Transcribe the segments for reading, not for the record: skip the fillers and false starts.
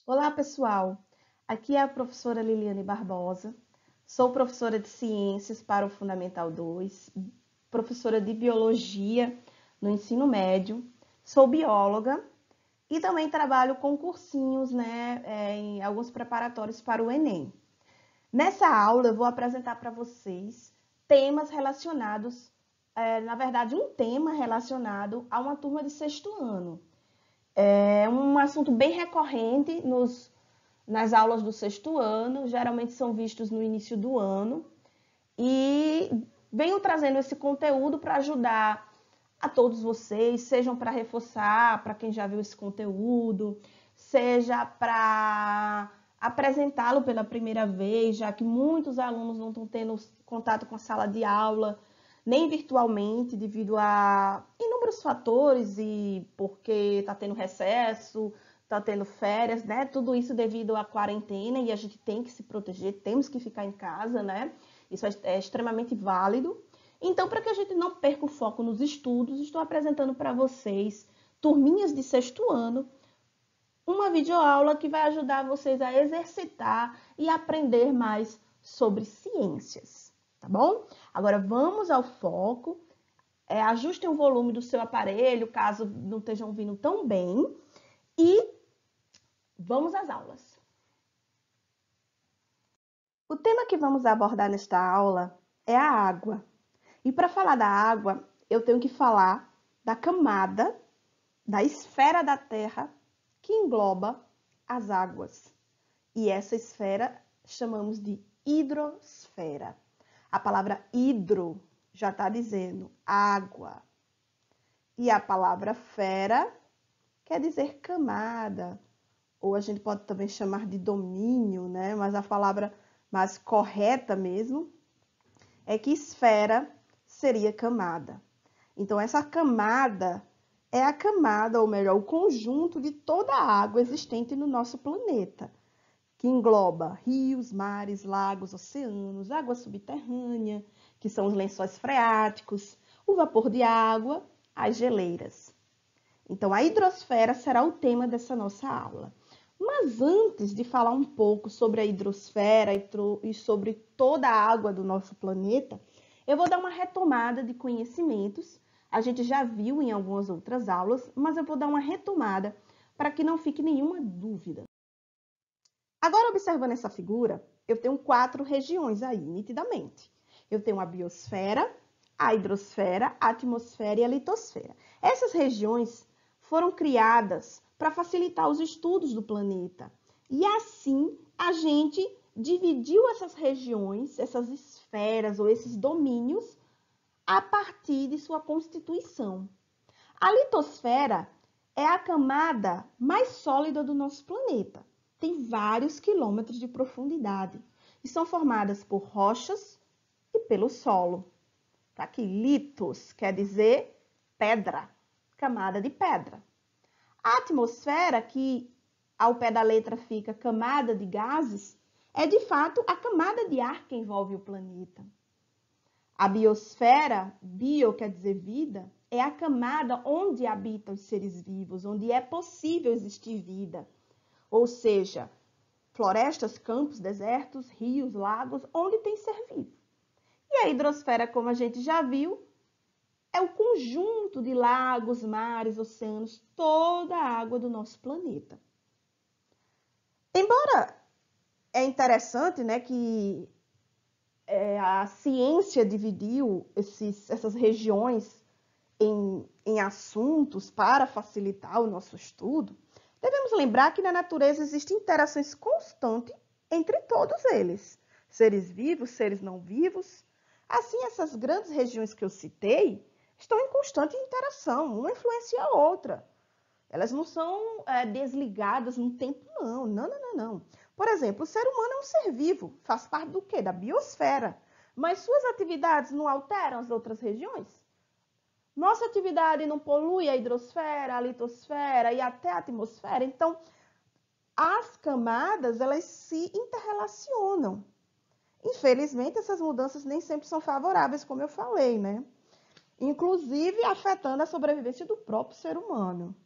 Olá, pessoal! Aqui é a professora Liliane Barbosa. Sou professora de Ciências para o Fundamental 2, professora de Biologia no ensino médio, sou bióloga e também trabalho com cursinhos, em alguns preparatórios para o Enem. Nessa aula, eu vou apresentar para vocês temas relacionados, na verdade, um tema relacionado a uma turma de sexto ano. É um assunto bem recorrente nas aulas do sexto ano, geralmente são vistos no início do ano, e venho trazendo esse conteúdo para ajudar a todos vocês, sejam para reforçar para quem já viu esse conteúdo, seja para apresentá-lo pela primeira vez, já que muitos alunos não estão tendo contato com a sala de aula, nem virtualmente, devido a inúmeros fatores e porque está tendo recesso, está tendo férias, né? Tudo isso devido à quarentena e a gente tem que se proteger, temos que ficar em casa, né? Isso é extremamente válido. Então, para que a gente não perca o foco nos estudos, estou apresentando para vocês, turminhas de sexto ano, uma videoaula que vai ajudar vocês a exercitar e aprender mais sobre ciências, tá bom? Agora vamos ao foco. Ajustem o volume do seu aparelho, caso não estejam ouvindo tão bem, e vamos às aulas. O tema que vamos abordar nesta aula é a água. E para falar da água, eu tenho que falar da camada, da esfera da Terra que engloba as águas. E essa esfera chamamos de hidrosfera. A palavra hidro já está dizendo água. E a palavra fera quer dizer camada, ou a gente pode também chamar de domínio, né? Mas a palavra mais correta mesmo é que esfera seria camada. Então, essa camada é a camada, ou melhor, o conjunto de toda a água existente no nosso planeta, que engloba rios, mares, lagos, oceanos, água subterrânea, que são os lençóis freáticos, o vapor de água, as geleiras. Então, a hidrosfera será o tema dessa nossa aula. Mas antes de falar um pouco sobre a hidrosfera e sobre toda a água do nosso planeta, eu vou dar uma retomada de conhecimentos. A gente já viu em algumas outras aulas, mas eu vou dar uma retomada para que não fique nenhuma dúvida. Agora, observando essa figura, eu tenho 4 regiões aí, nitidamente. Eu tenho a biosfera, a hidrosfera, a atmosfera e a litosfera. Essas regiões foram criadas para facilitar os estudos do planeta. E assim, a gente dividiu essas regiões, essas esferas ou esses domínios a partir de sua constituição. A litosfera é a camada mais sólida do nosso planeta. Tem vários quilômetros de profundidade e são formadas por rochas e pelo solo. Tá aqui, litos quer dizer pedra, camada de pedra. A atmosfera, que ao pé da letra fica camada de gases, é de fato a camada de ar que envolve o planeta. A biosfera, bio quer dizer vida, é a camada onde habitam os seres vivos, onde é possível existir vida. Ou seja, florestas, campos, desertos, rios, lagos, onde tem ser vivo. E a hidrosfera, como a gente já viu, é o conjunto de lagos, mares, oceanos, toda a água do nosso planeta. Embora é interessante, né, que a ciência dividiu essas regiões em assuntos para facilitar o nosso estudo, devemos lembrar que na natureza existem interações constantes entre todos eles, seres vivos, seres não vivos. Assim, essas grandes regiões que eu citei estão em constante interação, uma influencia a outra. Elas não são desligadas no tempo, não. Não, não, não, não. Por exemplo, o ser humano é um ser vivo, faz parte do quê? Da biosfera. Mas suas atividades não alteram as outras regiões? Nossa atividade não polui a hidrosfera, a litosfera e até a atmosfera? Então, as camadas, elas se interrelacionam. Infelizmente, essas mudanças nem sempre são favoráveis, como eu falei, né? Inclusive afetando a sobrevivência do próprio ser humano.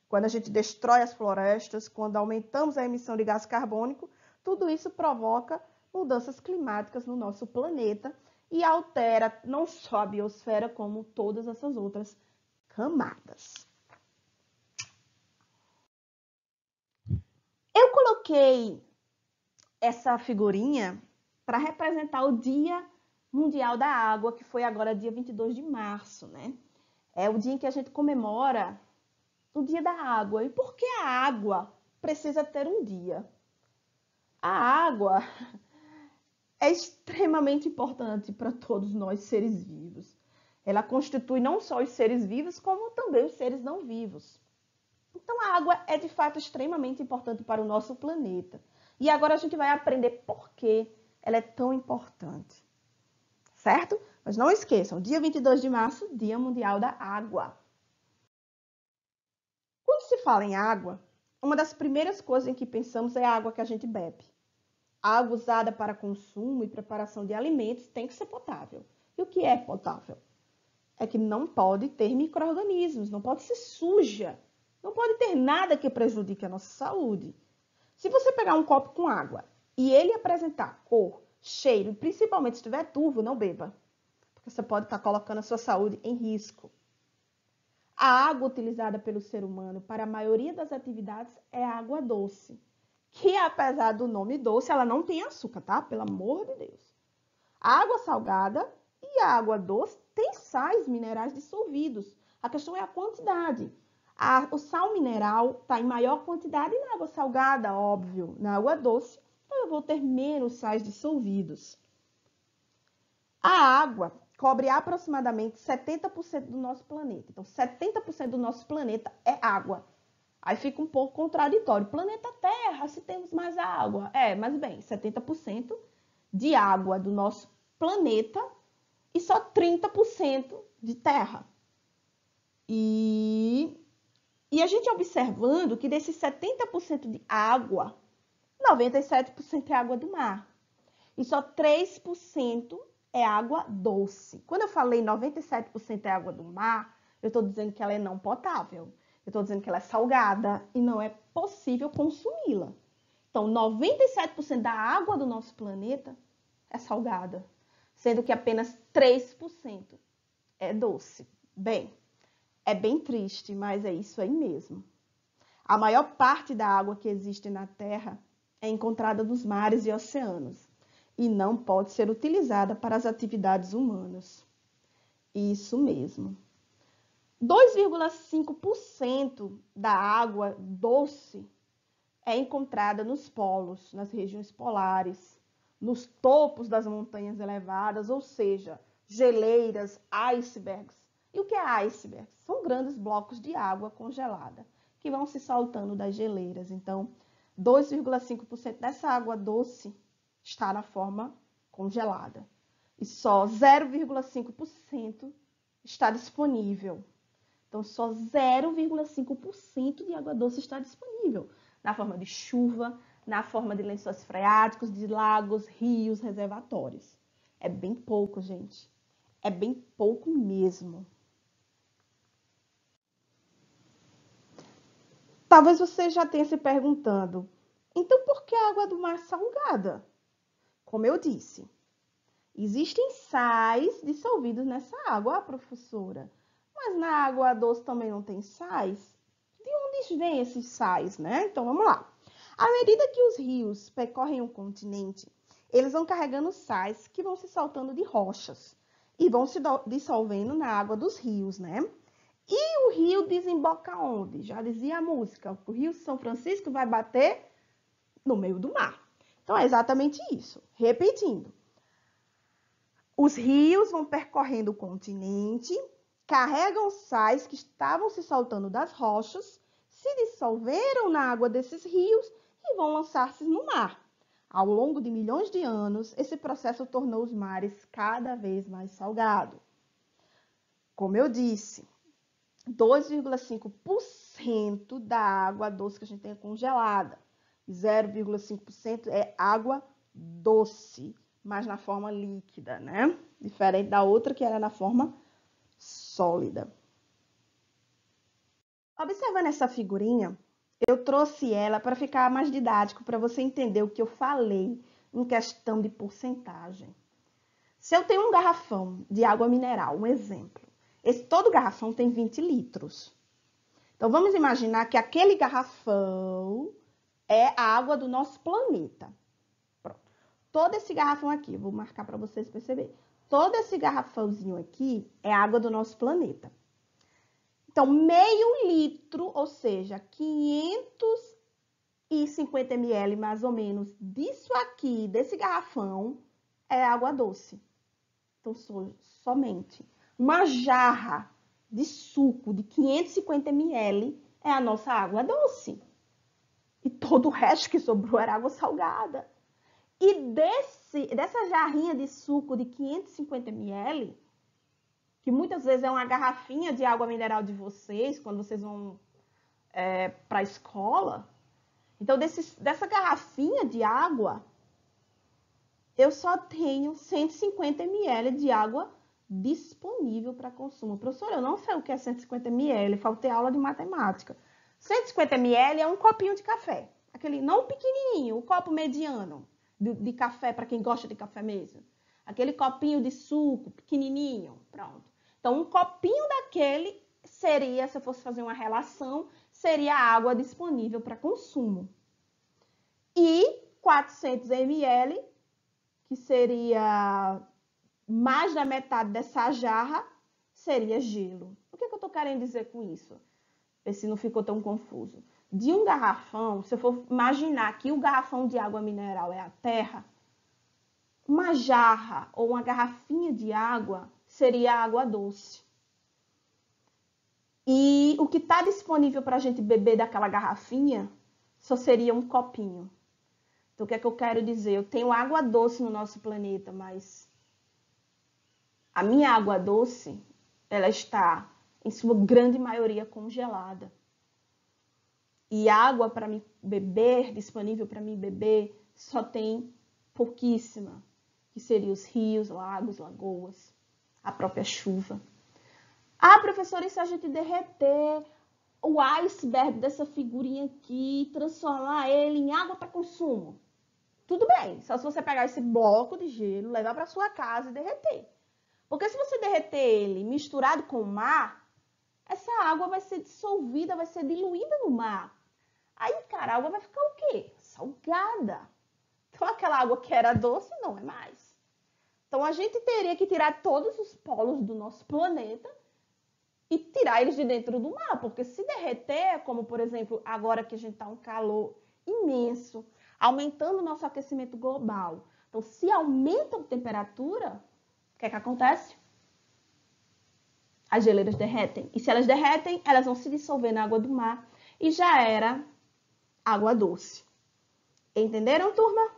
quando a gente destrói as florestas, quando aumentamos a emissão de gás carbônico, tudo isso provoca mudanças climáticas no nosso planeta e altera não só a biosfera, como todas essas outras camadas. Eu coloquei essa figurinha para representar o Dia Mundial da Água, que foi agora dia 22 de março, né? É o dia em que a gente comemora o Dia da Água. E por que a água precisa ter um dia? A água é extremamente importante para todos nós seres vivos. Ela constitui não só os seres vivos, como também os seres não vivos. Então, a água é de fato extremamente importante para o nosso planeta. E agora a gente vai aprender por que ela é tão importante. Certo? Mas não esqueçam, dia 22 de março, Dia Mundial da Água. Quando se fala em água, uma das primeiras coisas em que pensamos é a água que a gente bebe. A água usada para consumo e preparação de alimentos tem que ser potável. E o que é potável? É que não pode ter micro-organismos, não pode ser suja, não pode ter nada que prejudique a nossa saúde. Se você pegar um copo com água e ele apresentar cor, cheiro, e principalmente se estiver turvo, não beba, porque você pode estar colocando a sua saúde em risco. A água utilizada pelo ser humano para a maioria das atividades é água doce, que apesar do nome doce, ela não tem açúcar, tá? Pelo amor de Deus. A água salgada e a água doce têm sais minerais dissolvidos. A questão é a quantidade. O sal mineral está em maior quantidade na água salgada, óbvio. Na água doce, então eu vou ter menos sais dissolvidos. A água cobre aproximadamente 70% do nosso planeta. Então, 70% do nosso planeta é água. Aí fica um pouco contraditório. Planeta Terra, se temos mais água. Mas bem, 70% de água do nosso planeta e só 30% de terra. E a gente observando que desses 70% de água, 97% é água do mar. E só 3% é água doce. Quando eu falei 97% é água do mar, eu estou dizendo que ela é não potável. Eu estou dizendo que ela é salgada e não é possível consumi-la. Então, 97% da água do nosso planeta é salgada, sendo que apenas 3% é doce. Bem, é bem triste, mas é isso aí mesmo. A maior parte da água que existe na Terra é encontrada nos mares e oceanos e não pode ser utilizada para as atividades humanas. Isso mesmo. 2,5% da água doce é encontrada nos polos, nas regiões polares, nos topos das montanhas elevadas, ou seja, geleiras, icebergs. E o que é iceberg? São grandes blocos de água congelada que vão se soltando das geleiras. Então, 2,5% dessa água doce está na forma congelada. E só 0,5% está disponível. Então, só 0,5% de água doce está disponível na forma de chuva, na forma de lençóis freáticos, de lagos, rios, reservatórios. É bem pouco, gente. É bem pouco mesmo. Talvez você já tenha se perguntando, então por que a água do mar é salgada? Como eu disse, existem sais dissolvidos nessa água, professora. Mas na água doce também não tem sais? De onde vêm esses sais, né? Então vamos lá. À medida que os rios percorrem o continente, eles vão carregando sais que vão se soltando de rochas e vão se dissolvendo na água dos rios, né? E o rio desemboca onde? Já dizia a música, o Rio São Francisco vai bater no meio do mar. Então é exatamente isso. Repetindo. Os rios vão percorrendo o continente, carregam sais que estavam se soltando das rochas, se dissolveram na água desses rios e vão lançar-se no mar. Ao longo de milhões de anos, esse processo tornou os mares cada vez mais salgados. Como eu disse, 2,5% da água doce que a gente tem é congelada. 0,5% é água doce, mas na forma líquida, né? Diferente da outra que era na forma sólida. Observando essa figurinha, eu trouxe ela para ficar mais didático, para você entender o que eu falei em questão de porcentagem. Se eu tenho um garrafão de água mineral, um exemplo, todo garrafão tem 20 litros. Então, vamos imaginar que aquele garrafão é a água do nosso planeta. Pronto. Todo esse garrafão aqui, vou marcar para vocês perceberem. Todo esse garrafãozinho aqui é água do nosso planeta. Então, meio litro, ou seja, 550 ml mais ou menos, disso aqui, desse garrafão, é água doce. Então, somente uma jarra de suco de 550 ml é a nossa água doce. E todo o resto que sobrou era água salgada. E dessa jarrinha de suco de 550 ml, que muitas vezes é uma garrafinha de água mineral de vocês, quando vocês vão para a escola. Então, dessa garrafinha de água, eu só tenho 150 ml de água disponível para consumo. Professora, eu não sei o que é 150 ml, faltei aula de matemática. 150 ml é um copinho de café. Aquele não pequenininho, o copo mediano de café, para quem gosta de café mesmo. Aquele copinho de suco pequenininho, pronto. Então, um copinho daquele seria, se eu fosse fazer uma relação, seria a água disponível para consumo. E 400 ml, que seria mais da metade dessa jarra, seria gelo. O que eu estou querendo dizer com isso? Ver se não ficou tão confuso. De um garrafão, se eu for imaginar que o garrafão de água mineral é a terra, uma jarra ou uma garrafinha de água seria água doce. E o que está disponível para a gente beber daquela garrafinha só seria um copinho. Então, o que é que eu quero dizer? Eu tenho água doce no nosso planeta, mas a minha água doce, ela está, em sua grande maioria, congelada. E água para me beber, disponível para mim beber, só tem pouquíssima, que seriam os rios, lagos, lagoas, a própria chuva. Ah, professora, e se a gente derreter o iceberg dessa figurinha aqui, transformar ele em água para consumo? Tudo bem, só se você pegar esse bloco de gelo, levar para sua casa e derreter. Porque se você derreter ele misturado com o mar, essa água vai ser dissolvida, vai ser diluída no mar. Aí, cara, a água vai ficar o quê? Salgada. Então, aquela água que era doce não é mais. Então, a gente teria que tirar todos os polos do nosso planeta e tirar eles de dentro do mar. Porque se derreter, como, por exemplo, agora que a gente está um calor imenso, aumentando o nosso aquecimento global. Então, se aumenta a temperatura, o que é que acontece? As geleiras derretem. E se elas derretem, elas vão se dissolver na água do mar e já era água doce. Entenderam, turma?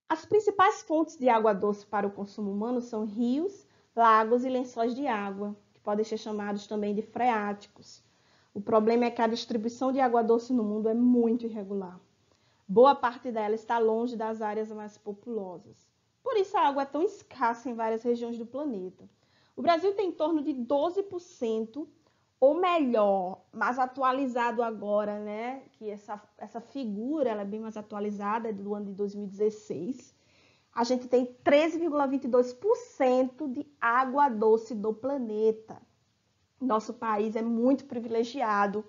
As principais fontes de água doce para o consumo humano são rios, lagos e lençóis de água, que podem ser chamados também de freáticos. O problema é que a distribuição de água doce no mundo é muito irregular. Boa parte dela está longe das áreas mais populosas. Por isso, a água é tão escassa em várias regiões do planeta. O Brasil tem em torno de 12%, ou melhor, mais atualizado agora, né? Que essa figura ela é bem mais atualizada, é do ano de 2016. A gente tem 13,22% de água doce do planeta. Nosso país é muito privilegiado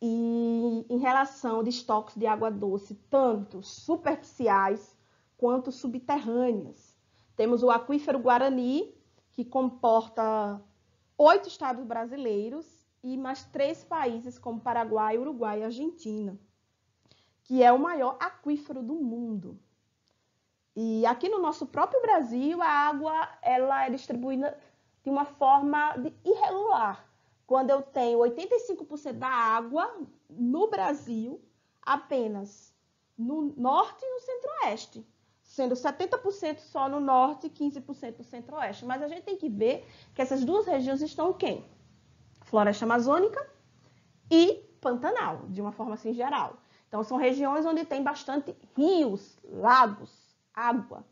e em relação de estoques de água doce, tanto superficiais quanto subterrâneas. Temos o aquífero Guarani, que comporta 8 estados brasileiros e mais 3 países como Paraguai, Uruguai e Argentina, que é o maior aquífero do mundo. E aqui no nosso próprio Brasil, a água ela é distribuída de uma forma irregular. Quando eu tenho 85% da água no Brasil, apenas no norte e no centro-oeste, sendo 70% só no norte e 15% no centro-oeste. Mas a gente tem que ver que essas duas regiões estão quem? Floresta Amazônica e Pantanal, de uma forma assim geral. Então, são regiões onde tem bastante rios, lagos, água.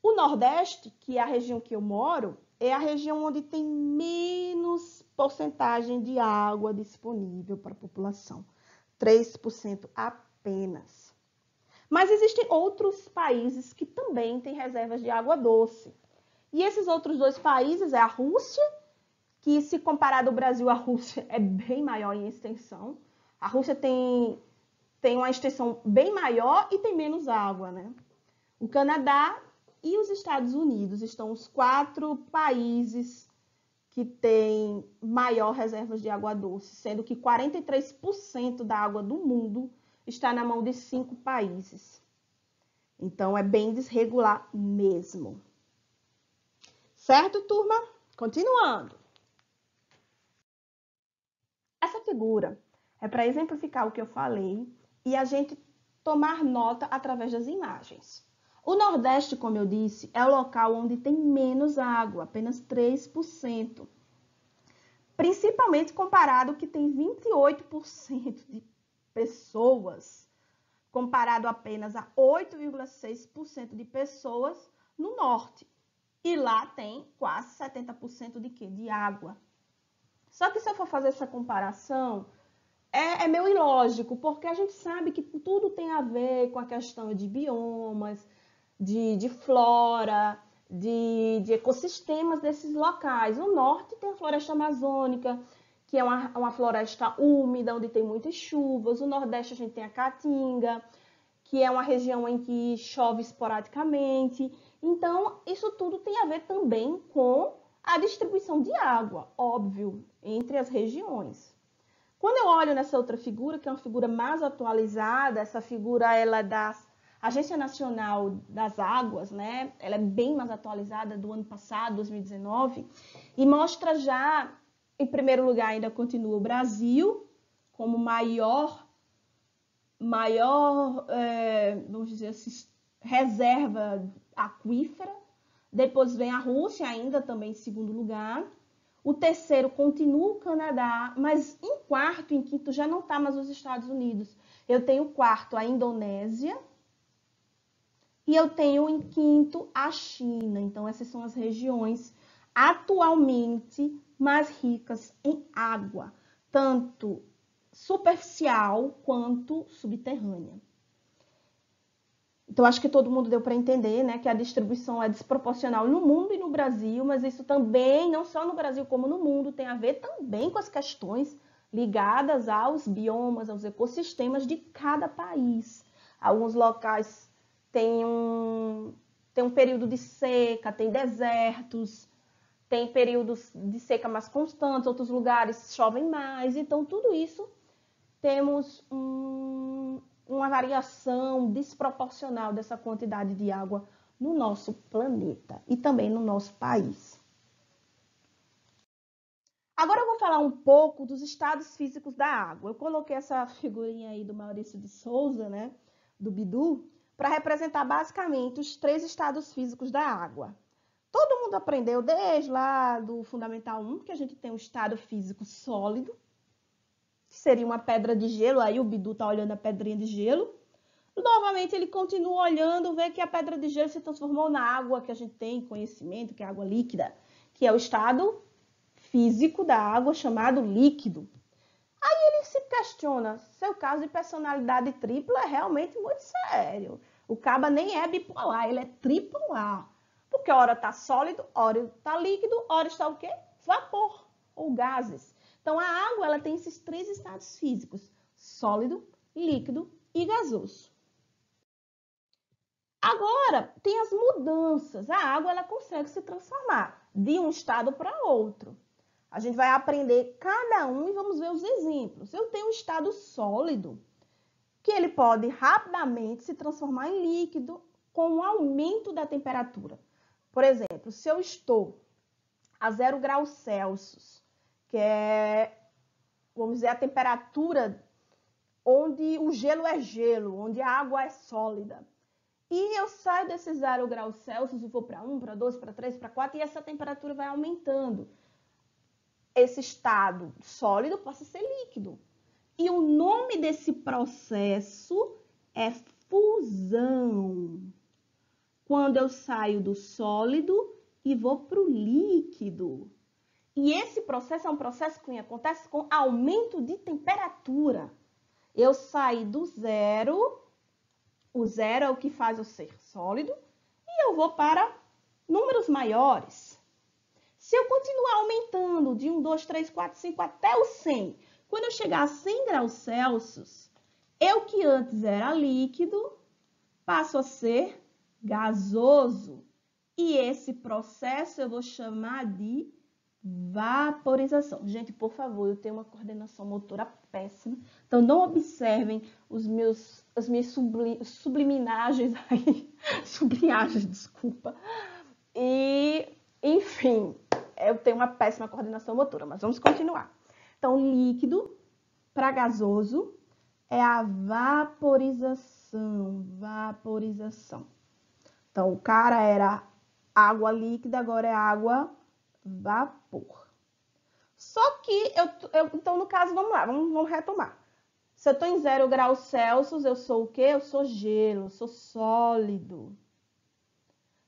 O Nordeste, que é a região que eu moro, é a região onde tem menos porcentagem de água disponível para a população. 3% apenas. Mas existem outros países que também têm reservas de água doce. E esses outros dois países é a Rússia, que se comparado ao Brasil, a Rússia é bem maior em extensão. A Rússia tem uma extensão bem maior e tem menos água, né? O Canadá e os Estados Unidos estão os 4 países que têm maior reservas de água doce, sendo que 43% da água do mundo está na mão de 5 países. Então, é bem desregular mesmo. Certo, turma? Continuando. Essa figura é para exemplificar o que eu falei e a gente tomar nota através das imagens. O Nordeste, como eu disse, é o local onde tem menos água, apenas 3%. Principalmente comparado que tem 28% de pessoas, comparado apenas a 8,6% de pessoas no Norte. E lá tem quase 70% de quê? De água. Só que se eu for fazer essa comparação, é meio ilógico, porque a gente sabe que tudo tem a ver com a questão de biomas, de flora, de ecossistemas desses locais. O norte tem a floresta amazônica, que é uma floresta úmida, onde tem muitas chuvas. O nordeste a gente tem a caatinga, que é uma região em que chove esporadicamente. Então, isso tudo tem a ver também com a distribuição de água, óbvio, entre as regiões. Quando eu olho nessa outra figura, que é uma figura mais atualizada, essa figura ela é da Agência Nacional das Águas, né? Ela é bem mais atualizada do ano passado, 2019, e mostra já, em primeiro lugar, ainda continua o Brasil como maior vamos dizer assim, reserva aquífera. Depois vem a Rússia, ainda também em segundo lugar. O terceiro continua o Canadá, mas em quarto, em quinto já não está mais os Estados Unidos. Eu tenho quarto a Indonésia e eu tenho em quinto a China. Então essas são as regiões atualmente mais ricas em água, tanto superficial quanto subterrânea. Então, acho que todo mundo deu para entender, né, que a distribuição é desproporcional no mundo e no Brasil, mas isso também, não só no Brasil como no mundo, tem a ver também com as questões ligadas aos biomas, aos ecossistemas de cada país. Alguns locais têm um período de seca, tem desertos, tem períodos de seca mais constantes, outros lugares chovem mais, então tudo isso temos uma variação desproporcional dessa quantidade de água no nosso planeta e também no nosso país. Agora eu vou falar um pouco dos estados físicos da água. Eu coloquei essa figurinha aí do Maurício de Souza, né, do Bidu, para representar basicamente os 3 estados físicos da água. Todo mundo aprendeu desde lá do Fundamental 1 que a gente tem um estado físico sólido, que seria uma pedra de gelo, aí o Bidu está olhando a pedrinha de gelo. Novamente ele continua olhando, vê que a pedra de gelo se transformou na água que a gente tem conhecimento, que é a água líquida, que é o estado físico da água chamado líquido. Aí ele se questiona, seu caso de personalidade tripla é realmente muito sério. O caba nem é bipolar, ele é tripolar. Porque hora está sólido, hora está líquido, hora está o quê? Vapor ou gases. Então, a água ela tem esses 3 estados físicos, sólido, líquido e gasoso. Agora, tem as mudanças. A água ela consegue se transformar de um estado para outro. A gente vai aprender cada um e vamos ver os exemplos. Eu tenho um estado sólido, que ele pode rapidamente se transformar em líquido com o aumento da temperatura. Por exemplo, se eu estou a 0 graus Celsius, que é, vamos dizer, a temperatura onde o gelo é gelo, onde a água é sólida. E eu saio desses 0 graus Celsius e vou para 1, para 2, para 3, para 4, e essa temperatura vai aumentando. Esse estado sólido passa a ser líquido. E o nome desse processo é fusão. Quando eu saio do sólido e vou para o líquido. E esse processo é um processo que acontece com aumento de temperatura. Eu saí do zero, o zero é o que faz eu ser sólido, e eu vou para números maiores. Se eu continuar aumentando de 1, 2, 3, 4, 5 até o 100, quando eu chegar a 100 graus Celsius, eu que antes era líquido, passo a ser gasoso. E esse processo eu vou chamar de vaporização. Gente, por favor, eu tenho uma coordenação motora péssima, então não observem as minhas subliminagens aí, sublinhagens, desculpa. E, enfim, eu tenho uma péssima coordenação motora, mas vamos continuar. Então, líquido para gasoso é a vaporização, vaporização. Então, o cara era água líquida, agora é água vapor. Só que, então, no caso, vamos lá, vamos retomar. Se eu estou em 0 graus Celsius, eu sou o quê? Eu sou gelo, eu sou sólido.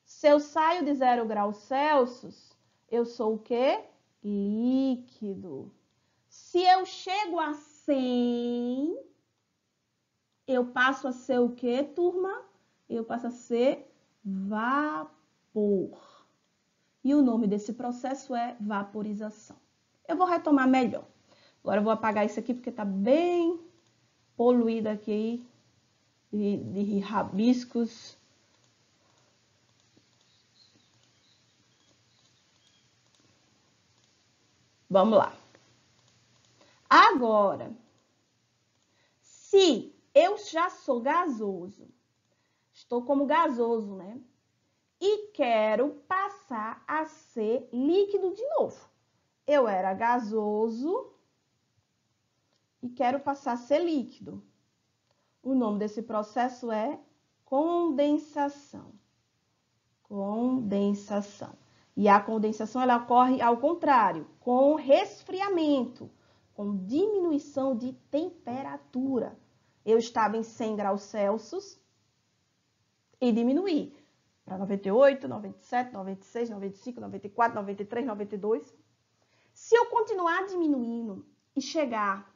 Se eu saio de 0 graus Celsius, eu sou o quê? Líquido. Se eu chego a 100, eu passo a ser o quê, turma? Eu passo a ser vapor. E o nome desse processo é vaporização. Eu vou retomar melhor. Agora eu vou apagar isso aqui porque está bem poluído aqui de rabiscos. Vamos lá. Agora, se eu já sou gasoso, estou como gasoso, né? E quero passar a ser líquido de novo. Eu era gasoso e quero passar a ser líquido. O nome desse processo é condensação. Condensação. E a condensação ela ocorre ao contrário, com resfriamento, com diminuição de temperatura. Eu estava em 100 graus Celsius e diminuí para 98, 97, 96, 95, 94, 93, 92. Se eu continuar diminuindo e chegar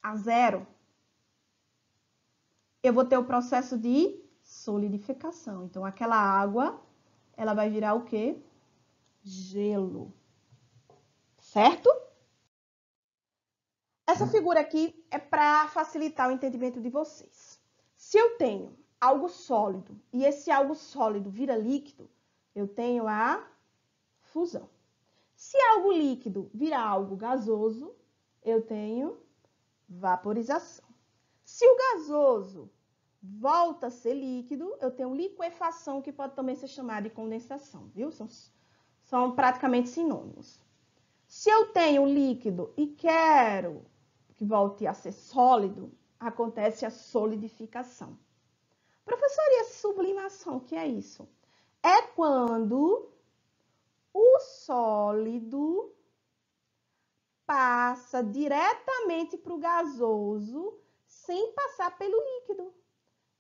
a zero, eu vou ter o processo de solidificação. Então, aquela água, ela vai virar o quê? Gelo. Certo? Essa figura aqui é para facilitar o entendimento de vocês. Se eu tenho algo sólido e esse algo sólido vira líquido, eu tenho a fusão. Se algo líquido vira algo gasoso, eu tenho vaporização. Se o gasoso volta a ser líquido, eu tenho liquefação, que pode também ser chamada de condensação, viu? São praticamente sinônimos. Se eu tenho líquido e quero que volte a ser sólido, acontece a solidificação. Professor, e a sublimação, o que é isso? É quando o sólido passa diretamente para o gasoso sem passar pelo líquido.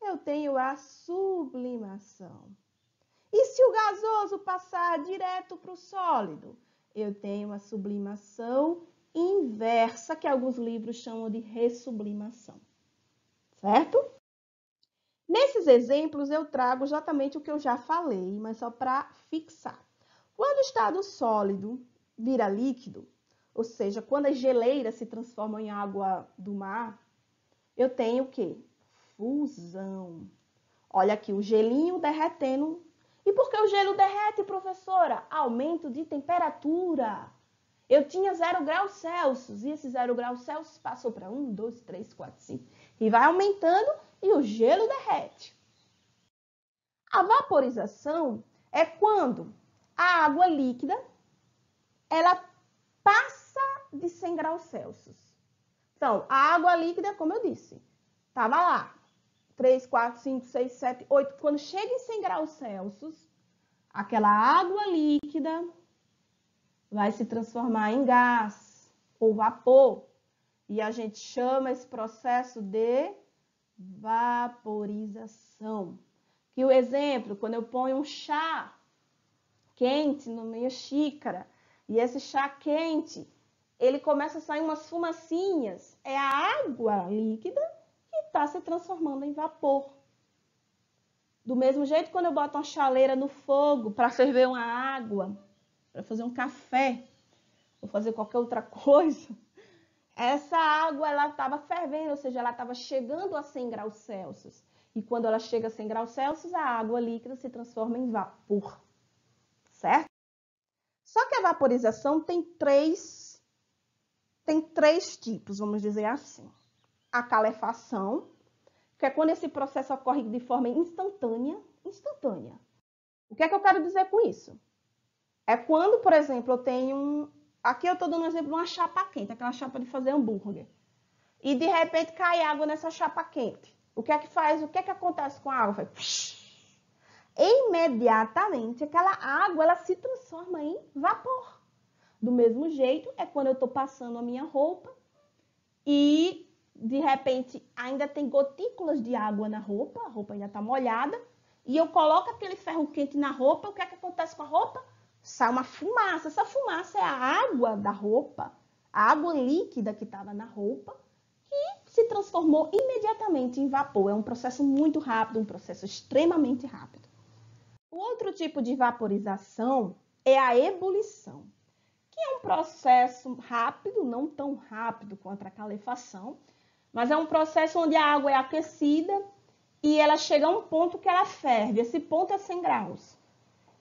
Eu tenho a sublimação. E se o gasoso passar direto para o sólido? Eu tenho a sublimação inversa, que alguns livros chamam de ressublimação. Certo? Nesses exemplos, eu trago exatamente o que eu já falei, mas só para fixar. Quando o estado sólido vira líquido, ou seja, quando as geleiras se transformam em água do mar, eu tenho o quê? Fusão. Olha aqui, o gelinho derretendo. E por que o gelo derrete, professora? Aumento de temperatura. Eu tinha 0 graus Celsius e esse 0 graus Celsius passou para 1, 2, 3, 4, 5. E vai aumentando e o gelo derrete. A vaporização é quando a água líquida ela passa de 100 graus Celsius. Então, a água líquida, como eu disse, estava lá. 3, 4, 5, 6, 7, 8. Quando chega em 100 graus Celsius, aquela água líquida vai se transformar em gás ou vapor. E a gente chama esse processo de vaporização. Que o exemplo, quando eu ponho um chá quente na minha xícara, e esse chá quente, ele começa a sair umas fumacinhas, é a água líquida que está se transformando em vapor. Do mesmo jeito, quando eu boto uma chaleira no fogo para ferver uma água, para fazer um café, ou fazer qualquer outra coisa, essa água ela estava fervendo, ou seja, ela estava chegando a 100 graus Celsius. E quando ela chega a 100 graus Celsius, a água líquida se transforma em vapor, certo? Só que a vaporização tem três tipos, vamos dizer assim. A calefação, que é quando esse processo ocorre de forma instantânea. O que é que eu quero dizer com isso? É quando, por exemplo, eu tenho aqui eu estou dando um exemplo de uma chapa quente, aquela chapa de fazer hambúrguer. E de repente cai água nessa chapa quente. O que é que faz? O que é que acontece com a água? Imediatamente aquela água ela se transforma em vapor. Do mesmo jeito é quando eu estou passando a minha roupa e de repente ainda tem gotículas de água na roupa, a roupa ainda está molhada, e eu coloco aquele ferro quente na roupa, o que é que acontece com a roupa? Sai uma fumaça. Essa fumaça é a água da roupa, a água líquida que estava na roupa, que se transformou imediatamente em vapor. É um processo muito rápido, um processo extremamente rápido. O outro tipo de vaporização é a ebulição, que é um processo rápido, não tão rápido quanto a calefação, mas é um processo onde a água é aquecida e ela chega a um ponto que ela ferve. Esse ponto é 100 graus.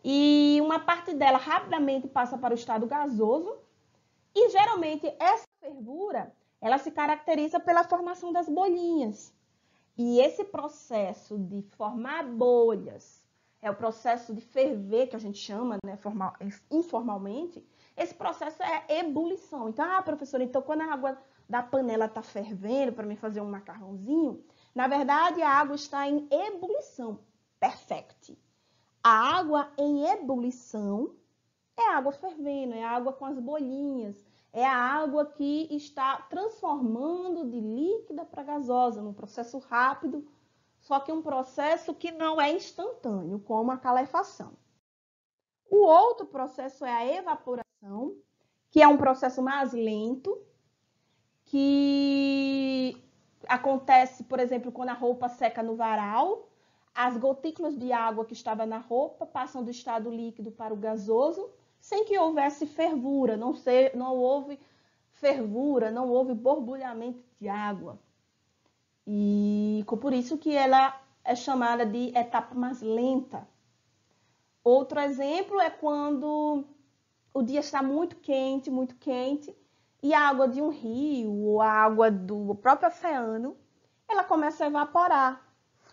E uma parte dela rapidamente passa para o estado gasoso. E geralmente essa fervura, ela se caracteriza pela formação das bolinhas. E esse processo de formar bolhas, é o processo de ferver, que a gente chama, né, informalmente, esse processo é ebulição. Então, professora, então quando a água da panela está fervendo para me fazer um macarrãozinho, na verdade a água está em ebulição. Perfect. A água em ebulição é a água fervendo, é a água com as bolinhas, é a água que está transformando de líquida para gasosa, num processo rápido, só que um processo que não é instantâneo, como a calefação. O outro processo é a evaporação, que é um processo mais lento, que acontece, por exemplo, quando a roupa seca no varal, as gotículas de água que estava na roupa passam do estado líquido para o gasoso, sem que houvesse fervura, não houve fervura, não houve borbulhamento de água. E por isso que ela é chamada de etapa mais lenta. Outro exemplo é quando o dia está muito quente, e a água de um rio ou a água do próprio oceano, ela começa a evaporar.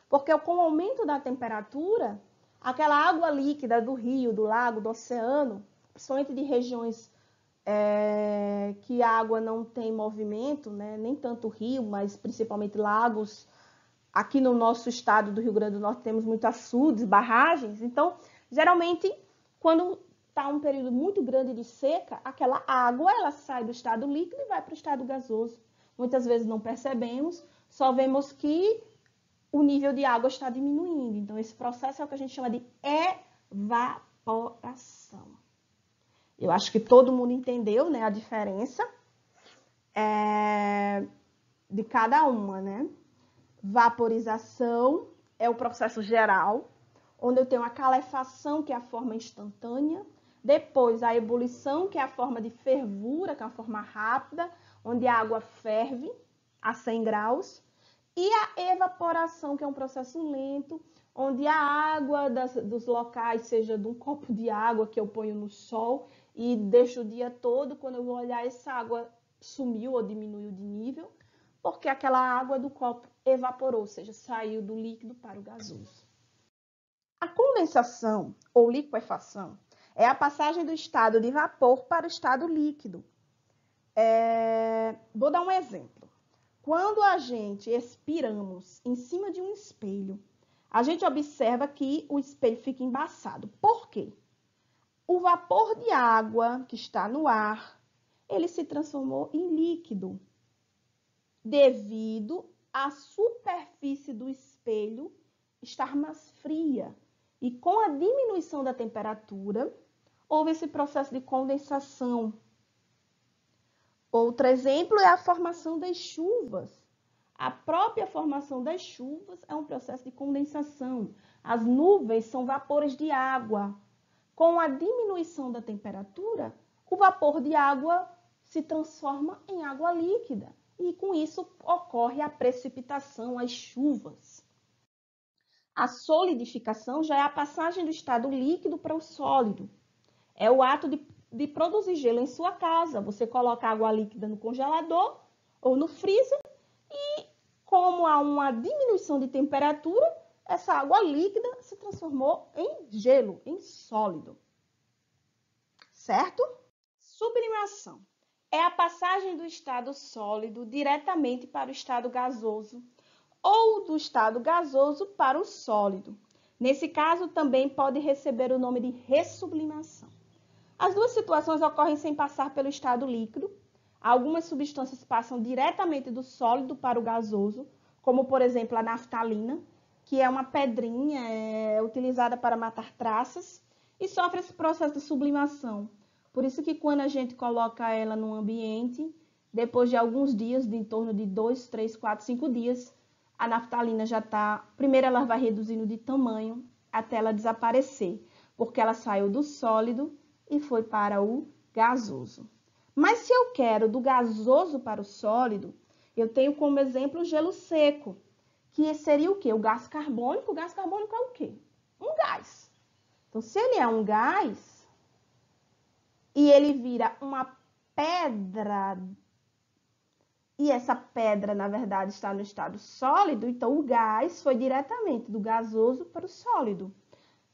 Porque com o aumento da temperatura, aquela água líquida do rio, do lago, do oceano, principalmente de regiões que a água não tem movimento, né? Nem tanto rio, mas principalmente lagos. Aqui no nosso estado do Rio Grande do Norte temos muitos açudes, barragens. Então, geralmente, quando está um período muito grande de seca, aquela água ela sai do estado líquido e vai para o estado gasoso. Muitas vezes não percebemos, só vemos que o nível de água está diminuindo. Então, esse processo é o que a gente chama de evaporação. Eu acho que todo mundo entendeu, né, a diferença de cada uma, né? Vaporização é o processo geral, onde eu tenho a calefação, que é a forma instantânea, depois a ebulição, que é a forma de fervura, que é a forma rápida, onde a água ferve a 100 graus, e a evaporação, que é um processo lento, onde a água dos locais, seja de um copo de água que eu ponho no sol e deixo o dia todo, quando eu vou olhar, essa água sumiu ou diminuiu de nível, porque aquela água do copo evaporou, ou seja, saiu do líquido para o gasoso. A condensação ou liquefação é a passagem do estado de vapor para o estado líquido. Vou dar um exemplo. Quando a gente expiramos em cima de um espelho, a gente observa que o espelho fica embaçado. Por quê? O vapor de água que está no ar, ele se transformou em líquido, devido à superfície do espelho estar mais fria. E com a diminuição da temperatura, houve esse processo de condensação. Outro exemplo é a formação das chuvas. A própria formação das chuvas é um processo de condensação. As nuvens são vapores de água. Com a diminuição da temperatura, o vapor de água se transforma em água líquida. E com isso ocorre a precipitação, as chuvas. A solidificação já é a passagem do estado líquido para o sólido. É o ato de produzir gelo em sua casa. Você coloca água líquida no congelador ou no freezer e, como há uma diminuição de temperatura, essa água líquida se transformou em gelo, em sólido. Certo? Sublimação é a passagem do estado sólido diretamente para o estado gasoso ou do estado gasoso para o sólido. Nesse caso, também pode receber o nome de ressublimação. As duas situações ocorrem sem passar pelo estado líquido. Algumas substâncias passam diretamente do sólido para o gasoso, como, por exemplo, a naftalina, que é uma pedrinha utilizada para matar traças e sofre esse processo de sublimação. Por isso que quando a gente coloca ela no ambiente, depois de alguns dias, de em torno de 2, 3, 4, 5 dias, a naftalina já está... Primeiro ela vai reduzindo de tamanho até ela desaparecer, porque ela saiu do sólido e foi para o gasoso. Mas se eu quero do gasoso para o sólido, eu tenho como exemplo o gelo seco, que seria o quê? O gás carbônico. O gás carbônico é o quê? Um gás. Então, se ele é um gás e ele vira uma pedra, e essa pedra, na verdade, está no estado sólido, então o gás foi diretamente do gasoso para o sólido.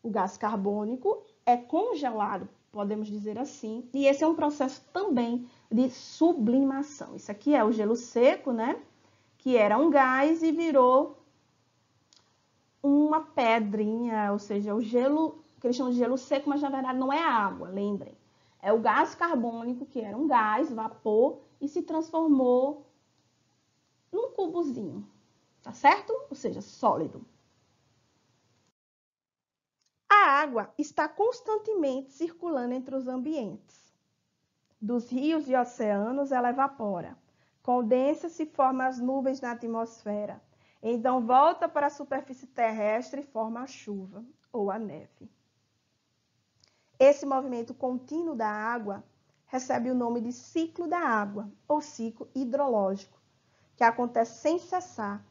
O gás carbônico é congelado, podemos dizer assim, e esse é um processo também de sublimação. Isso aqui é o gelo seco, né? Que era um gás e virou uma pedrinha, ou seja, o gelo, que eles chamam de gelo seco, mas na verdade não é água, lembrem. É o gás carbônico, que era um gás, vapor, e se transformou num cubozinho, tá certo? Ou seja, sólido. A água está constantemente circulando entre os ambientes. Dos rios e oceanos, ela evapora. Condensa-se e forma as nuvens na atmosfera. Então, volta para a superfície terrestre e forma a chuva ou a neve. Esse movimento contínuo da água recebe o nome de ciclo da água, ou ciclo hidrológico, que acontece sem cessar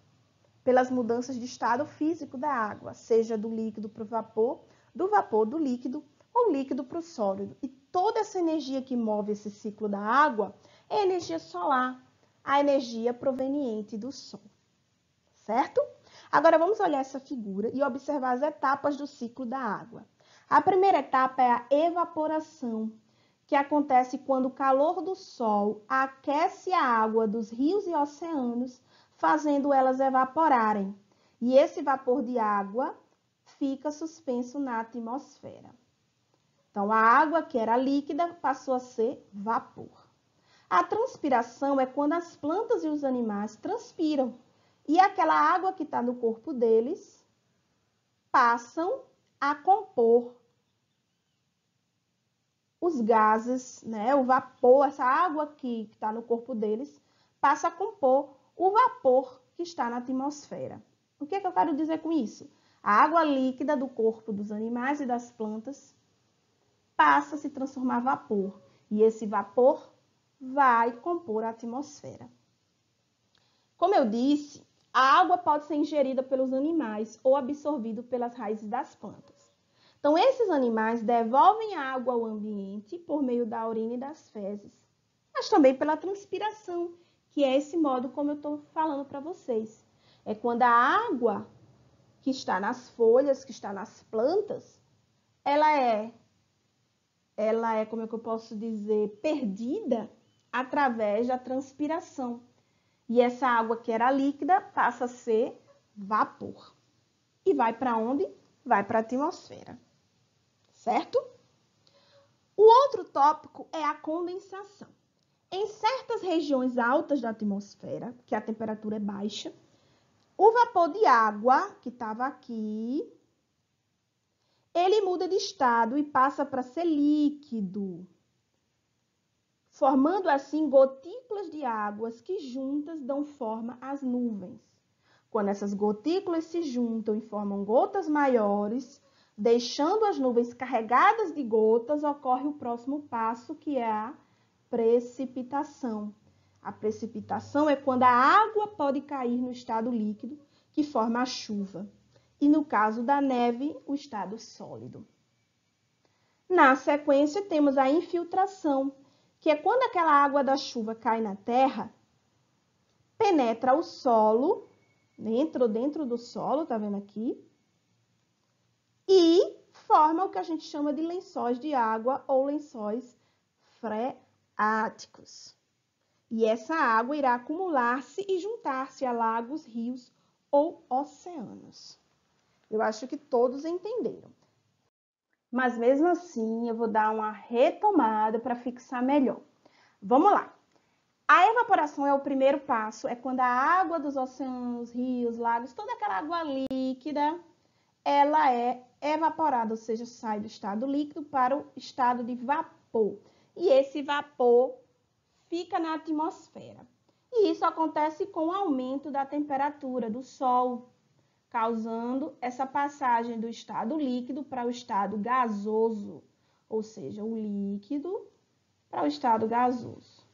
pelas mudanças de estado físico da água, seja do líquido para o vapor, do vapor do líquido ou líquido para o sólido. E toda essa energia que move esse ciclo da água é a energia solar, a energia proveniente do Sol. Certo? Agora vamos olhar essa figura e observar as etapas do ciclo da água. A primeira etapa é a evaporação, que acontece quando o calor do Sol aquece a água dos rios e oceanos, fazendo elas evaporarem. E esse vapor de água fica suspenso na atmosfera. Então, a água que era líquida passou a ser vapor. A transpiração é quando as plantas e os animais transpiram. E aquela água que está no corpo deles passam a compor os gases, né? O vapor, essa água que está no corpo deles, passa a compor o vapor que está na atmosfera. O que é que eu quero dizer com isso? A água líquida do corpo dos animais e das plantas passa a se transformar em vapor. E esse vapor vai compor a atmosfera. Como eu disse, a água pode ser ingerida pelos animais ou absorvida pelas raízes das plantas. Então, esses animais devolvem a água ao ambiente por meio da urina e das fezes, mas também pela transpiração, que é esse modo como eu estou falando para vocês. É quando a água que está nas folhas, que está nas plantas, ela é, como é que eu posso dizer, perdida através da transpiração. E essa água que era líquida passa a ser vapor. E vai para onde? Vai para a atmosfera. Certo? O outro tópico é a condensação. Em certas regiões altas da atmosfera, que a temperatura é baixa, o vapor de água, que estava aqui, ele muda de estado e passa para ser líquido, formando assim gotículas de águas que juntas dão forma às nuvens. Quando essas gotículas se juntam e formam gotas maiores, deixando as nuvens carregadas de gotas, ocorre o próximo passo, que é a precipitação. A precipitação é quando a água pode cair no estado líquido, que forma a chuva. E no caso da neve, o estado sólido. Na sequência, temos a infiltração, que é quando aquela água da chuva cai na terra, penetra o solo, dentro do solo, tá vendo aqui? E forma o que a gente chama de lençóis de água ou lençóis freáticos. E essa água irá acumular-se e juntar-se a lagos, rios ou oceanos. Eu acho que todos entenderam. Mas mesmo assim, eu vou dar uma retomada para fixar melhor. Vamos lá. A evaporação é o primeiro passo, é quando a água dos oceanos, rios, lagos, toda aquela água líquida, ela é evaporada, ou seja, sai do estado líquido para o estado de vapor. E esse vapor fica na atmosfera. E isso acontece com o aumento da temperatura do Sol, causando essa passagem do estado líquido para o estado gasoso, ou seja, o líquido para o estado gasoso.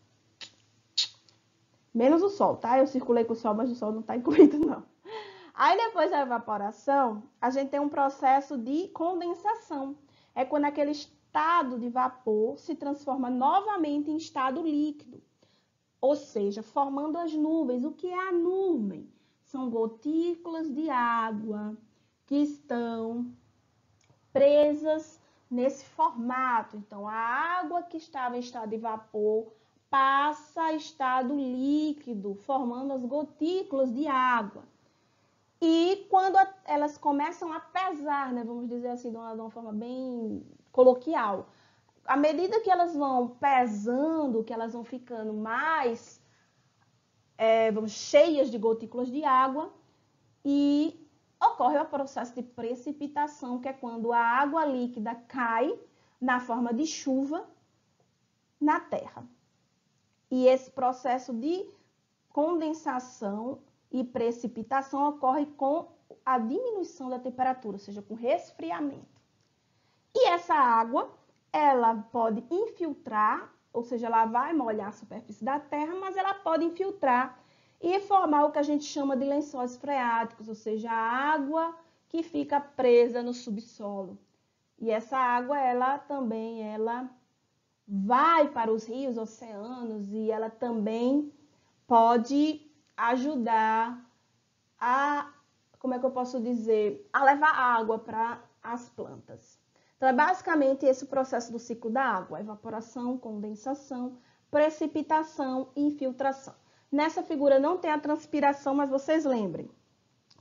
Menos o Sol, tá? Eu circulei com o Sol, mas o Sol não está incluído, não. Aí, depois da evaporação, a gente tem um processo de condensação. É quando aquele estado de vapor se transforma novamente em estado líquido. Ou seja, formando as nuvens. O que é a nuvem? São gotículas de água que estão presas nesse formato. Então, a água que estava em estado de vapor passa a estado líquido, formando as gotículas de água. E quando elas começam a pesar, né, vamos dizer assim, de uma forma bem coloquial, à medida que elas vão pesando, que elas vão ficando mais cheias de gotículas de água, e ocorre o processo de precipitação, que é quando a água líquida cai na forma de chuva na terra. E esse processo de condensação e precipitação ocorre com a diminuição da temperatura, ou seja, com resfriamento. E essa água, ela pode infiltrar, ou seja, ela vai molhar a superfície da terra, mas ela pode infiltrar e formar o que a gente chama de lençóis freáticos, ou seja, a água que fica presa no subsolo. E essa água, ela vai para os rios, oceanos, e ela também pode ajudar a, como é que eu posso dizer, a levar água para as plantas. Então, é basicamente esse processo do ciclo da água: evaporação, condensação, precipitação e infiltração. Nessa figura não tem a transpiração, mas vocês lembrem,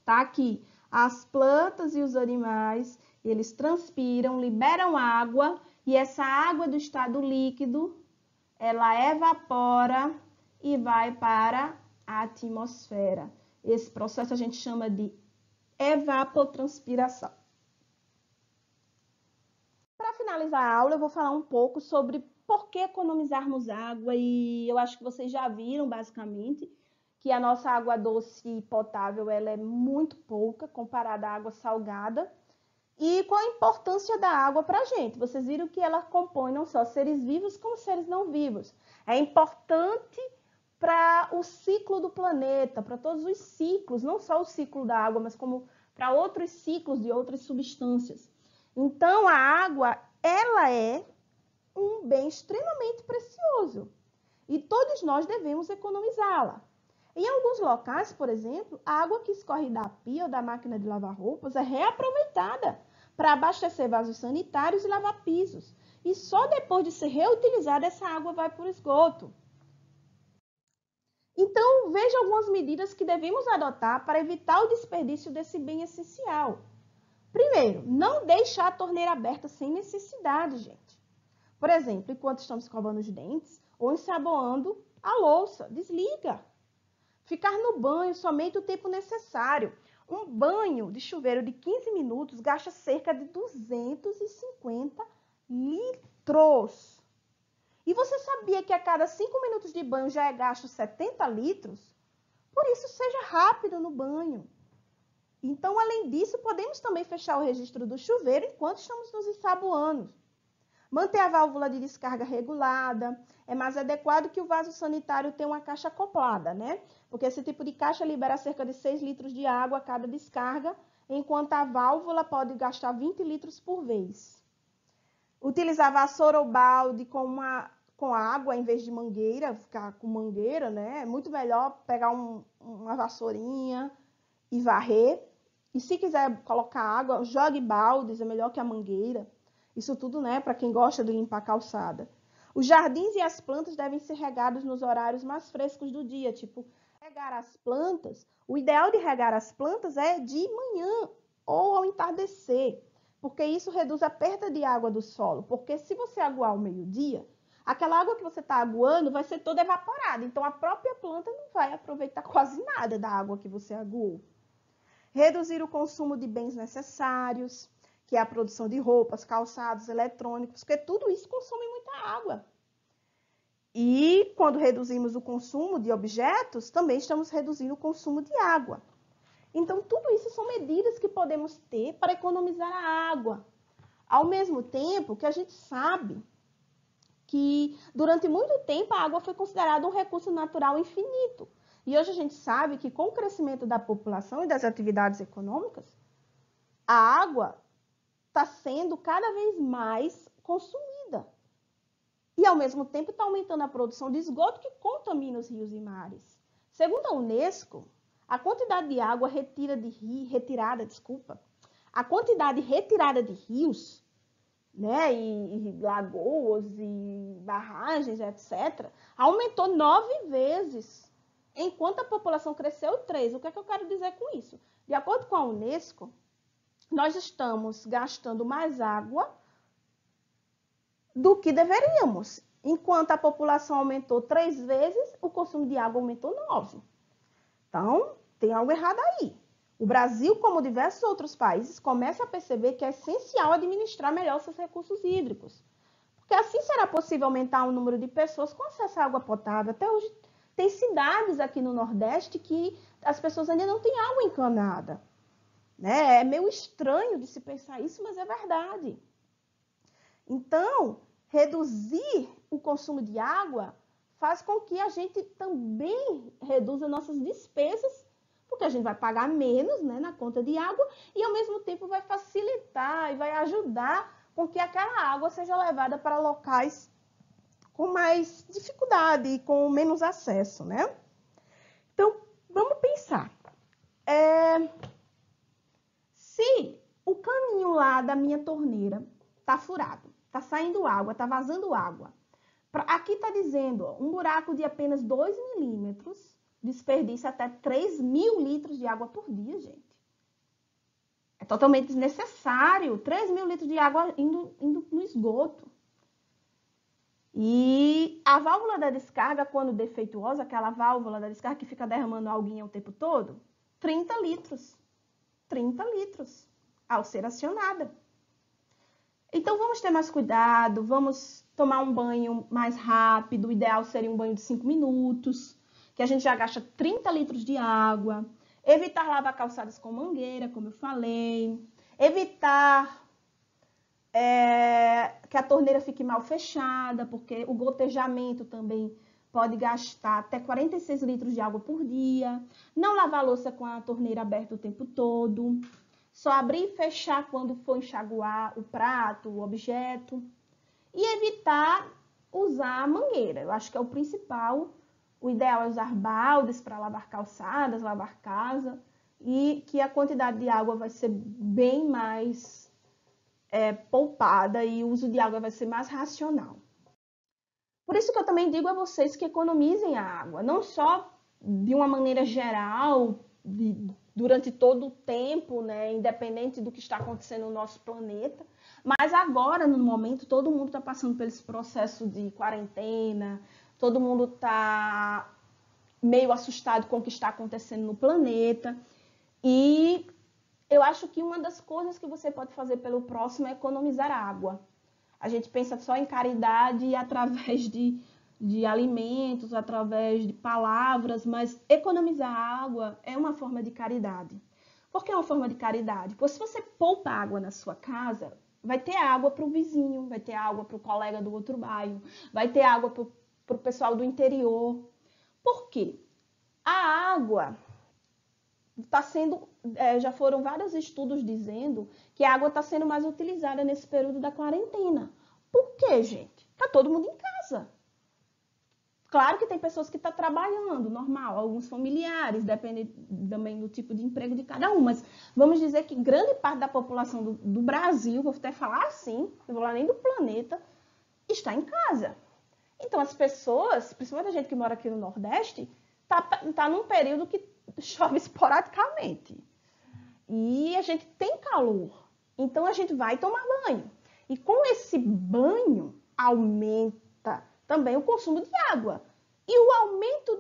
tá aqui, as plantas e os animais, eles transpiram, liberam água, e essa água do estado líquido, ela evapora e vai para a atmosfera. Esse processo a gente chama de evapotranspiração. Para finalizar a aula, eu vou falar um pouco sobre por que economizarmos água, e eu acho que vocês já viram, basicamente, que a nossa água doce potável ela é muito pouca comparada à água salgada. E qual a importância da água para a gente? Vocês viram que ela compõe não só seres vivos, como seres não vivos. É importante para o ciclo do planeta, para todos os ciclos, não só o ciclo da água, mas como para outros ciclos de outras substâncias. Então, a água, ela é um bem extremamente precioso e todos nós devemos economizá-la. Em alguns locais, por exemplo, a água que escorre da pia ou da máquina de lavar roupas é reaproveitada para abastecer vasos sanitários e lavar pisos. E só depois de ser reutilizada, essa água vai para o esgoto. Então, veja algumas medidas que devemos adotar para evitar o desperdício desse bem essencial. Primeiro, não deixar a torneira aberta sem necessidade, gente. Por exemplo, enquanto estamos escovando os dentes ou ensaboando a louça, desliga. Ficar no banho somente o tempo necessário. Um banho de chuveiro de 15 minutos gasta cerca de 250 litros. E você sabia que a cada 5 minutos de banho já é gasto 70 litros? Por isso, seja rápido no banho. Então, além disso, podemos também fechar o registro do chuveiro enquanto estamos nos ensaboando. Manter a válvula de descarga regulada. É mais adequado que o vaso sanitário tenha uma caixa acoplada, né? Porque esse tipo de caixa libera cerca de 6 litros de água a cada descarga, enquanto a válvula pode gastar 20 litros por vez. Utilizar vassoura ou balde com água em vez de mangueira, ficar com mangueira, né? É muito melhor pegar uma vassourinha e varrer. E se quiser colocar água, jogue baldes, é melhor que a mangueira. Isso tudo, né, para quem gosta de limpar a calçada. Os jardins e as plantas devem ser regados nos horários mais frescos do dia, tipo, regar as plantas. O ideal de regar as plantas é de manhã ou ao entardecer, porque isso reduz a perda de água do solo. Porque se você aguar ao meio-dia, aquela água que você está aguando vai ser toda evaporada. Então, a própria planta não vai aproveitar quase nada da água que você aguou. Reduzir o consumo de bens necessários, que é a produção de roupas, calçados, eletrônicos, porque tudo isso consome muita água. E quando reduzimos o consumo de objetos, também estamos reduzindo o consumo de água. Então, tudo isso são medidas que podemos ter para economizar a água. Ao mesmo tempo que a gente sabe que durante muito tempo a água foi considerada um recurso natural infinito. E hoje a gente sabe que com o crescimento da população e das atividades econômicas, a água está sendo cada vez mais consumida. E, ao mesmo tempo, está aumentando a produção de esgoto que contamina os rios e mares. Segundo a Unesco, a quantidade de água a quantidade retirada de rios, né, e lagoas e barragens, etc., aumentou 9 vezes, enquanto a população cresceu 3. O que é que eu quero dizer com isso? De acordo com a Unesco, nós estamos gastando mais água do que deveríamos. Enquanto a população aumentou 3 vezes, o consumo de água aumentou 9. Então, tem algo errado aí. O Brasil, como diversos outros países, começa a perceber que é essencial administrar melhor seus recursos hídricos. Porque assim será possível aumentar o número de pessoas com acesso à água potável. Até hoje, tem cidades aqui no Nordeste que as pessoas ainda não têm água encanada. Né? É meio estranho de se pensar isso, mas é verdade. Então, reduzir o consumo de água faz com que a gente também reduza nossas despesas, porque a gente vai pagar menos, né, na conta de água e, ao mesmo tempo, vai facilitar e vai ajudar com que aquela água seja levada para locais com mais dificuldade e com menos acesso, né? Então, vamos pensar. Se o caninho lá da minha torneira está furado, está saindo água, está vazando água, aqui está dizendo, um buraco de apenas 2 milímetros desperdiça até 3.000 litros de água por dia, gente. É totalmente desnecessário, 3.000 litros de água indo no esgoto. E a válvula da descarga, quando defeituosa, aquela válvula da descarga que fica derramando aguinha o tempo todo, 30 litros. 30 litros ao ser acionada. Então, vamos ter mais cuidado, vamos tomar um banho mais rápido, o ideal seria um banho de 5 minutos, que a gente já gasta 30 litros de água, evitar lavar calçadas com mangueira, como eu falei, evitar que a torneira fique mal fechada, porque o gotejamento também pode gastar até 46 litros de água por dia, não lavar a louça com a torneira aberta o tempo todo, só abrir e fechar quando for enxaguar o prato, o objeto, e evitar usar a mangueira. Eu acho que é o principal. O ideal é usar baldes para lavar calçadas, lavar casa, e que a quantidade de água vai ser bem mais poupada e o uso de água vai ser mais racional. Por isso que eu também digo a vocês que economizem a água, não só de uma maneira geral, durante todo o tempo, né, independente do que está acontecendo no nosso planeta, mas agora, no momento, todo mundo está passando por esse processo de quarentena, todo mundo está meio assustado com o que está acontecendo no planeta. E eu acho que uma das coisas que você pode fazer pelo próximo é economizar água. A gente pensa só em caridade através de alimentos, através de palavras, mas economizar água é uma forma de caridade. Por que é uma forma de caridade? Porque se você poupa água na sua casa, vai ter água para o vizinho, vai ter água para o colega do outro bairro, vai ter água para o pessoal do interior. Por quê? A água está sendo, já foram vários estudos dizendo que a água está sendo mais utilizada nesse período da quarentena. Por quê, gente? Está todo mundo em casa. Claro que tem pessoas que estão trabalhando, normal, alguns familiares, depende também do tipo de emprego de cada um, mas vamos dizer que grande parte da população do Brasil, vou até falar assim, não vou lá nem do planeta, está em casa. Então as pessoas, principalmente a gente que mora aqui no Nordeste, tá num período que chove esporadicamente. E a gente tem calor. Então a gente vai tomar banho. E com esse banho aumenta também o consumo de água. E o aumento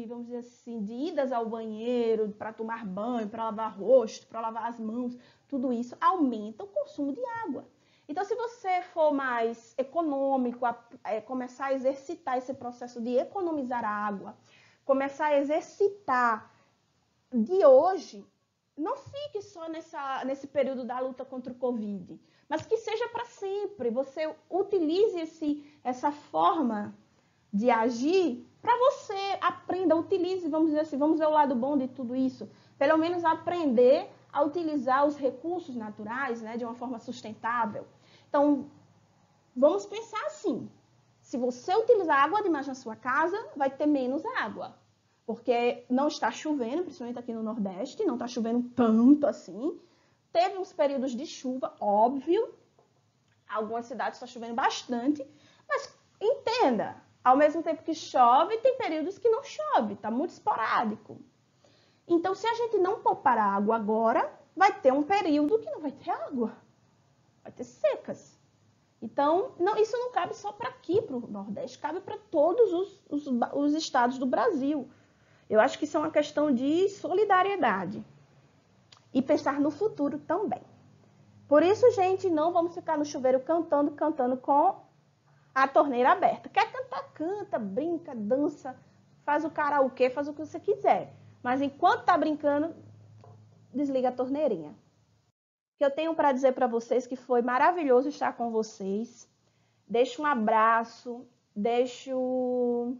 vamos dizer assim, de idas ao banheiro, para tomar banho, para lavar rosto, para lavar as mãos, tudo isso aumenta o consumo de água. Então, se você for mais econômico, começar a exercitar esse processo de economizar água, começar a exercitar de hoje, não fique só nesse período da luta contra o Covid, mas que seja para sempre. Você utilize essa forma de agir para você, aprenda, utilize, vamos dizer assim, vamos ver o lado bom de tudo isso. Pelo menos aprender a utilizar os recursos naturais, né, de uma forma sustentável. Então, vamos pensar assim, se você utilizar água demais na sua casa, vai ter menos água. Porque não está chovendo, principalmente aqui no Nordeste, não está chovendo tanto assim. Teve uns períodos de chuva, óbvio. Algumas cidades está chovendo bastante. Mas entenda, ao mesmo tempo que chove, tem períodos que não chove, está muito esporádico. Então, se a gente não poupar a água agora, vai ter um período que não vai ter água. Vai ter secas. Então, isso não cabe só para aqui, para o Nordeste, cabe para todos os estados do Brasil. Eu acho que isso é uma questão de solidariedade e pensar no futuro também. Por isso, gente, não vamos ficar no chuveiro cantando com a torneira aberta. Quer cantar, canta, brinca, dança, faz o karaokê, faz o que você quiser. Mas enquanto tá brincando, desliga a torneirinha. O que eu tenho para dizer para vocês que foi maravilhoso estar com vocês. Deixo um abraço, deixo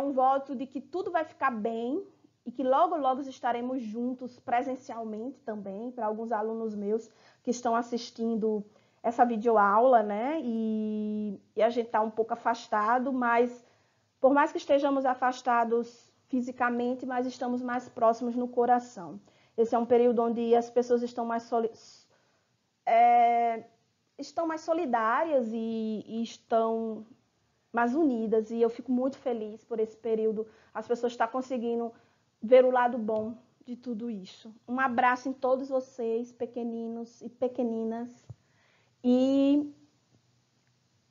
um voto de que tudo vai ficar bem e que logo, logo estaremos juntos presencialmente também, para alguns alunos meus que estão assistindo essa videoaula, né? E a gente está um pouco afastado, mas por mais que estejamos afastados fisicamente, mas estamos mais próximos no coração. Esse é um período onde as pessoas estão mais solidárias e estão mais unidas, e eu fico muito feliz por esse período, as pessoas estão conseguindo ver o lado bom de tudo isso. Um abraço em todos vocês, pequeninos e pequeninas, e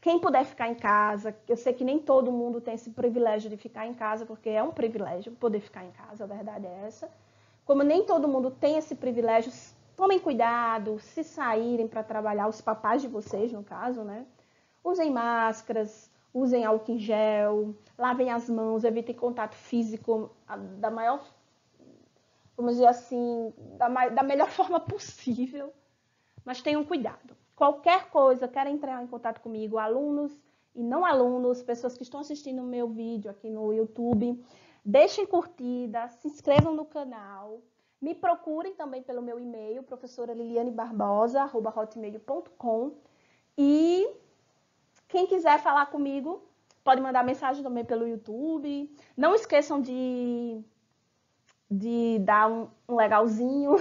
quem puder ficar em casa, eu sei que nem todo mundo tem esse privilégio de ficar em casa, porque é um privilégio poder ficar em casa, a verdade é essa. Como nem todo mundo tem esse privilégio, tomem cuidado, se saírem para trabalhar, os papais de vocês, no caso, né? Usem máscaras, usem álcool em gel, lavem as mãos, evitem contato físico da maior, vamos dizer assim, da melhor forma possível, mas tenham cuidado. Qualquer coisa, querem entrar em contato comigo, alunos e não alunos, pessoas que estão assistindo o meu vídeo aqui no YouTube, deixem curtida, se inscrevam no canal, me procurem também pelo meu e-mail, professoralilianebarbosa@hotmail.com, e quem quiser falar comigo, pode mandar mensagem também pelo YouTube. Não esqueçam de dar um legalzinho,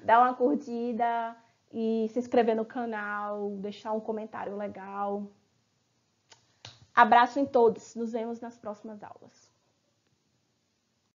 dar uma curtida e se inscrever no canal, deixar um comentário legal. Abraço em todos. Nos vemos nas próximas aulas.